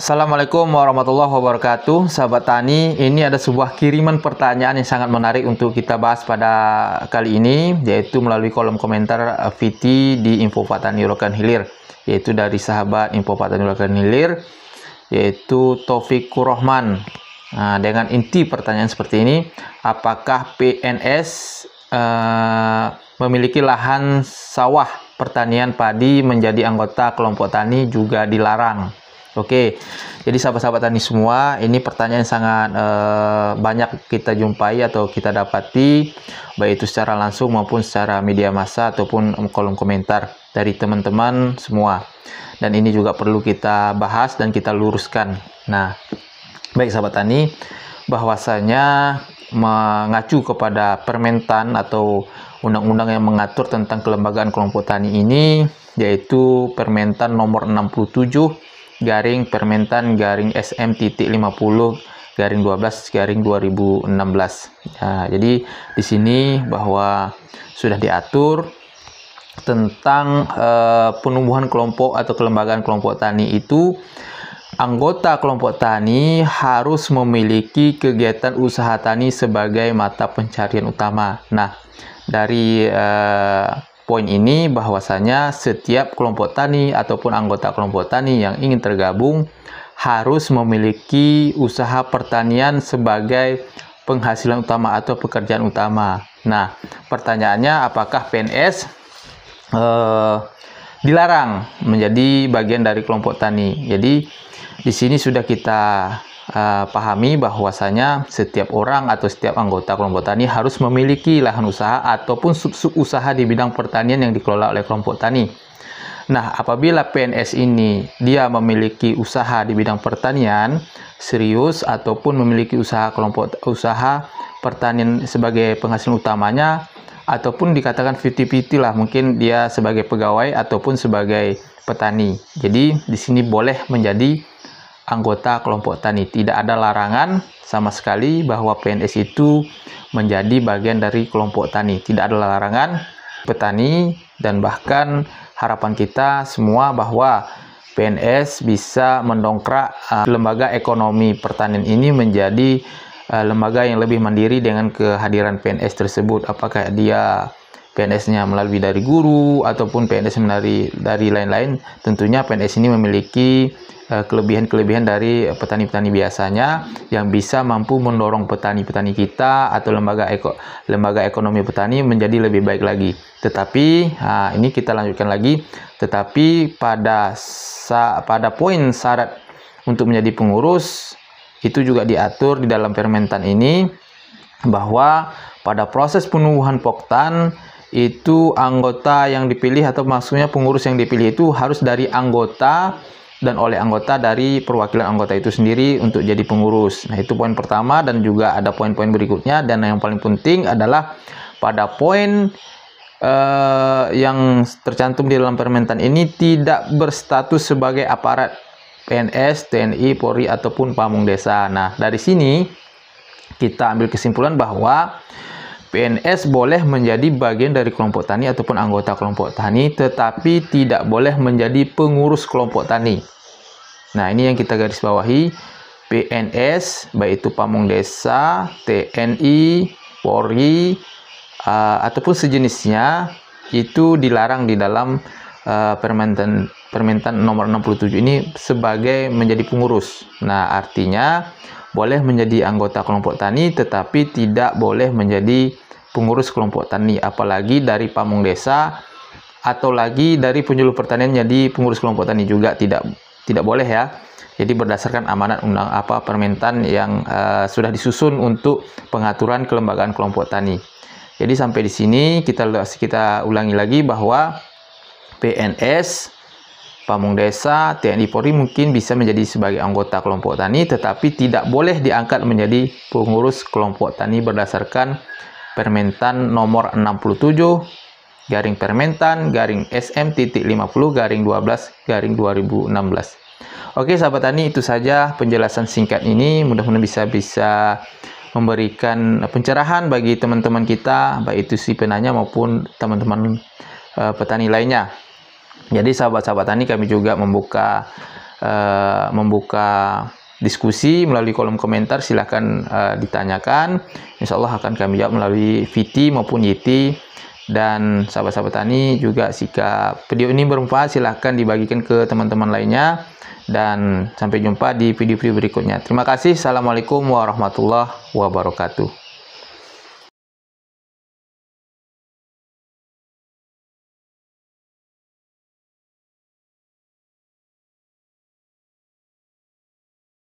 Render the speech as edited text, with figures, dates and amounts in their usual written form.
Assalamualaikum warahmatullahi wabarakatuh, sahabat tani. Ini ada sebuah kiriman pertanyaan yang sangat menarik untuk kita bahas pada kali ini, yaitu melalui kolom komentar VT di Info Pak Tani Rokan Hilir, yaitu dari sahabat Info Pak Tani Rokan Hilir, yaitu Taufikur Rahman. Nah, dengan inti pertanyaan seperti ini, apakah PNS memiliki lahan sawah pertanian padi menjadi anggota kelompok tani juga dilarang? Oke, jadi sahabat-sahabat tani semua, ini pertanyaan yang sangat banyak kita jumpai atau kita dapati, baik itu secara langsung maupun secara media massa ataupun kolom komentar dari teman-teman semua. Dan ini juga perlu kita bahas dan kita luruskan. Nah, baik sahabat tani, bahwasanya mengacu kepada Permentan atau undang-undang yang mengatur tentang kelembagaan kelompok tani ini, yaitu Permentan nomor 67 garing Permentan garing SM.50 garing 12 garing 2016. Nah, jadi di sini bahwa sudah diatur tentang penumbuhan kelompok atau kelembagaan kelompok tani itu, anggota kelompok tani harus memiliki kegiatan usaha tani sebagai mata pencarian utama. Nah, dari poin ini bahwasanya setiap kelompok tani ataupun anggota kelompok tani yang ingin tergabung harus memiliki usaha pertanian sebagai penghasilan utama atau pekerjaan utama. Nah, pertanyaannya apakah PNS dilarang menjadi bagian dari kelompok tani? Jadi di sini sudah kita pahami bahwasanya setiap orang atau setiap anggota kelompok tani harus memiliki lahan usaha ataupun sub-sub usaha di bidang pertanian yang dikelola oleh kelompok tani. Nah, apabila PNS ini dia memiliki usaha di bidang pertanian serius ataupun memiliki usaha kelompok usaha pertanian sebagai penghasilan utamanya, ataupun dikatakan 50-50 lah, mungkin dia sebagai pegawai ataupun sebagai petani. Jadi di sini boleh menjadi anggota kelompok tani. Tidak ada larangan sama sekali bahwa PNS itu menjadi bagian dari kelompok tani. Tidak ada larangan petani, dan bahkan harapan kita semua bahwa PNS bisa mendongkrak lembaga ekonomi pertanian ini menjadi lembaga yang lebih mandiri dengan kehadiran PNS tersebut. Apakah dia PNS-nya melalui dari guru ataupun PNS dari lain-lain, tentunya PNS ini memiliki kelebihan-kelebihan dari petani-petani biasanya yang bisa mampu mendorong petani-petani kita atau lembaga ekonomi petani menjadi lebih baik lagi. Tetapi ini kita lanjutkan lagi. Tetapi pada poin syarat untuk menjadi pengurus itu juga diatur di dalam Permentan ini, bahwa pada proses penumbuhan poktan itu anggota yang dipilih atau maksudnya pengurus yang dipilih itu harus dari anggota dan oleh anggota dari perwakilan anggota itu sendiri untuk jadi pengurus. Nah, itu poin pertama, dan juga ada poin-poin berikutnya, dan yang paling penting adalah pada poin yang tercantum di dalam Permentan ini tidak berstatus sebagai aparat PNS, TNI, Polri ataupun pamung desa. Nah, dari sini kita ambil kesimpulan bahwa PNS boleh menjadi bagian dari kelompok tani ataupun anggota kelompok tani, tetapi tidak boleh menjadi pengurus kelompok tani. Nah, ini yang kita garis bawahi. PNS, baik itu pamung desa, TNI, Polri, ataupun sejenisnya, itu dilarang di dalam Permentan nomor 67 ini sebagai menjadi pengurus. Nah, artinya boleh menjadi anggota kelompok tani tetapi tidak boleh menjadi pengurus kelompok tani, apalagi dari pamung desa atau lagi dari penyuluh pertanian jadi pengurus kelompok tani juga tidak boleh ya. Jadi berdasarkan amanat Permentan yang sudah disusun untuk pengaturan kelembagaan kelompok tani. Jadi sampai di sini kita ulangi lagi bahwa PNS, pamung desa, TNI, Polri mungkin bisa menjadi sebagai anggota kelompok tani, tetapi tidak boleh diangkat menjadi pengurus kelompok tani berdasarkan Permentan nomor 67 garing Permentan garing SM.50 garing 12 garing 2016. Oke sahabat tani, itu saja penjelasan singkat ini. Mudah-mudahan bisa memberikan pencerahan bagi teman-teman kita, baik itu si penanya maupun teman-teman petani lainnya. Jadi sahabat-sahabat tani, kami juga membuka membuka diskusi melalui kolom komentar. Silahkan ditanyakan, insya Allah akan kami jawab melalui VT maupun YT. Dan sahabat-sahabat tani juga, jika video ini bermanfaat silahkan dibagikan ke teman-teman lainnya. Dan sampai jumpa di video-video berikutnya. Terima kasih. Assalamualaikum warahmatullahi wabarakatuh.